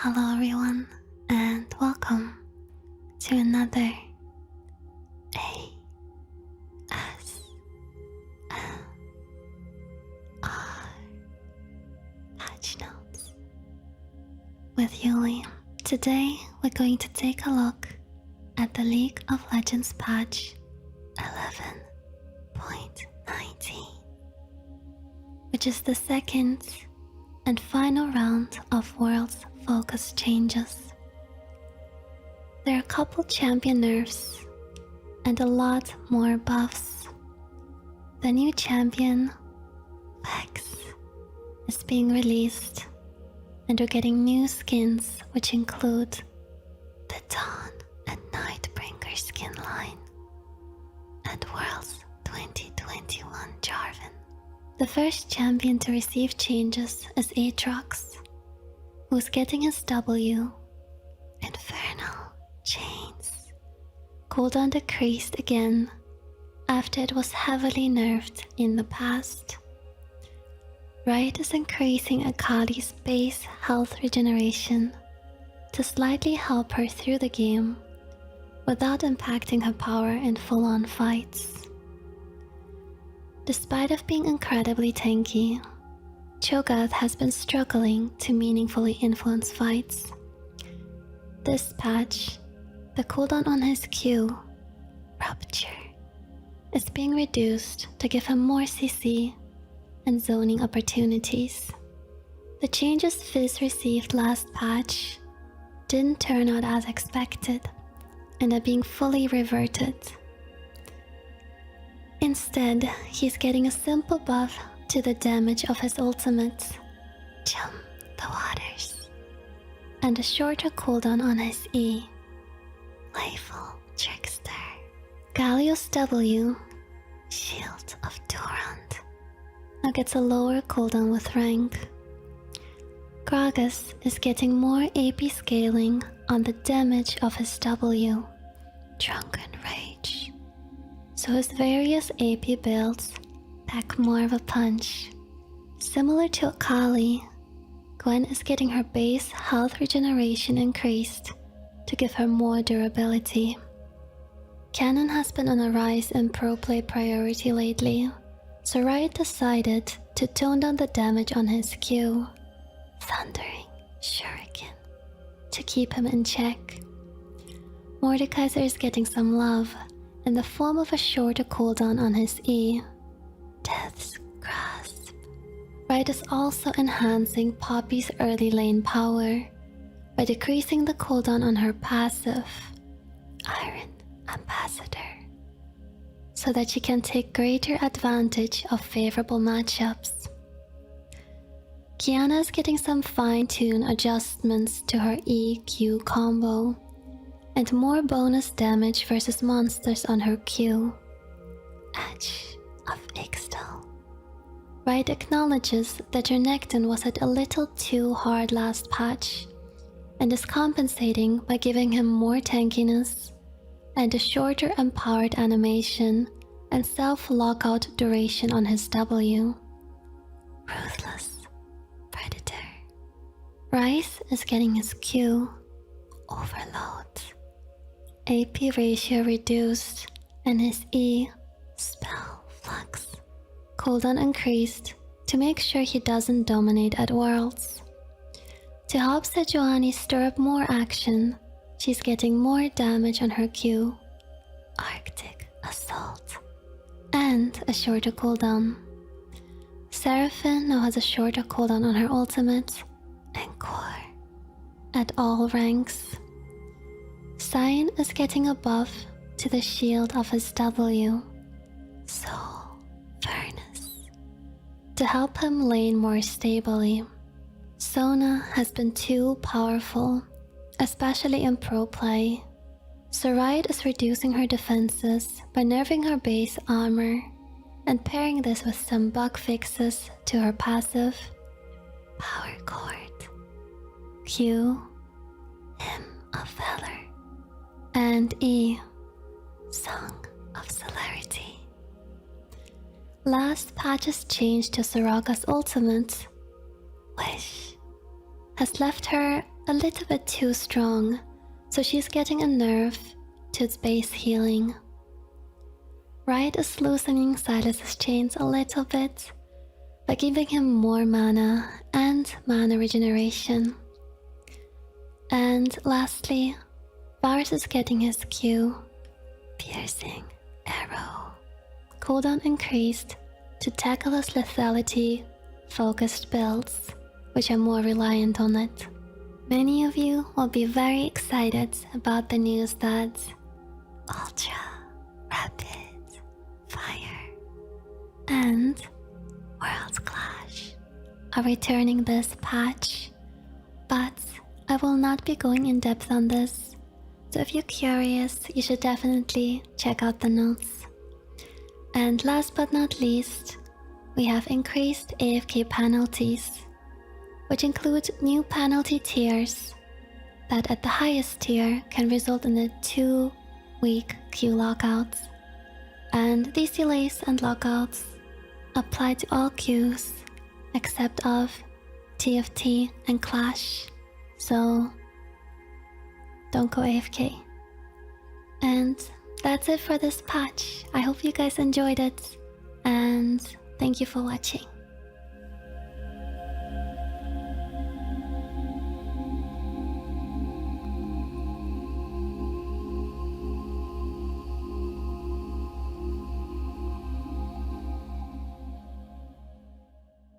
Hello everyone, and welcome to another ASMR Patch Notes with Yuli. Today we're going to take a look at the League of Legends patch 11.19, which is the second and final round of World's focus changes. There are a couple champion nerfs and a lot more buffs. The new champion, Vex, is being released, and we're getting new skins which include the Dawn and Nightbringer skin line and World's 2021 Jarvan. The first champion to receive changes is Aatrox, who's getting his W, Infernal Chains. Cooldown decreased again after it was heavily nerfed in the past. Riot is increasing Akali's base health regeneration to slightly help her through the game without impacting her power in full-on fights. Despite of being incredibly tanky, Cho'Gath has been struggling to meaningfully influence fights. This patch, the cooldown on his Q, Rupture, is being reduced to give him more CC and zoning opportunities. The changes Fizz received last patch didn't turn out as expected and are being fully reverted. Instead, he's getting a simple buff to the damage of his ultimate, Jump the Waters, and a shorter cooldown on his E, Playful Trickster. Galio's W, Shield of Durand, now gets a lower cooldown with rank. Gragas is getting more AP scaling on the damage of his W, Drunken Rage, so his various AP builds pack more of a punch. Similar to Akali, Gwen is getting her base health regeneration increased to give her more durability. Cannon has been on a rise in pro play priority lately, so Riot decided to tone down the damage on his Q, Thundering Shuriken, to keep him in check. Mordekaiser is getting some love in the form of a shorter cooldown on his E, Death's Grasp. Riot is also enhancing Poppy's early lane power by decreasing the cooldown on her passive, Iron Ambassador, so that she can take greater advantage of favorable matchups. Kiana is getting some fine-tune adjustments to her EQ combo and more bonus damage versus monsters on her Q, Edge of Ixtal. Riot acknowledges that Renekton was hit a little too hard last patch and is compensating by giving him more tankiness and a shorter empowered animation and self-lockout duration on his W, Ruthless Predator. Ryze is getting his Q, Overload, AP ratio reduced, and his E, Spell Flux, cooldown increased to make sure he doesn't dominate at Worlds. To help Sejuani stir up more action, she's getting more damage on her Q, Arctic Assault, and a shorter cooldown. Seraphine now has a shorter cooldown on her ultimate, Encore, at all ranks. Sion is getting a buff to the shield of his W, Soul Furnace, to help him lane more stably. Sona has been too powerful, especially in pro play, so Riot is reducing her defenses by nerfing her base armor and pairing this with some bug fixes to her passive, Power Chord, Q, Hymn of Valor, and E, Song of Celerity. Last patch's change to Soraka's ultimate, Wish, has left her a little bit too strong, so she's getting a nerf to its base healing. Riot is loosening Silas's chains a little bit by giving him more mana and mana regeneration. And lastly, Varus is getting his Q, Piercing Arrow. Cooldown increased to tackle his lethality focused builds, which are more reliant on it. Many of you will be very excited about the news that Ultra Rapid Fire and World Clash are returning this patch, but I will not be going in depth on this, so if you're curious, you should definitely check out the notes. And last but not least, we have increased AFK penalties, which include new penalty tiers that at the highest tier can result in a 2-week Q lockouts. And these delays and lockouts apply to all queues except of TFT and Clash, so don't go AFK. And that's it for this patch. I hope you guys enjoyed it, and thank you for watching.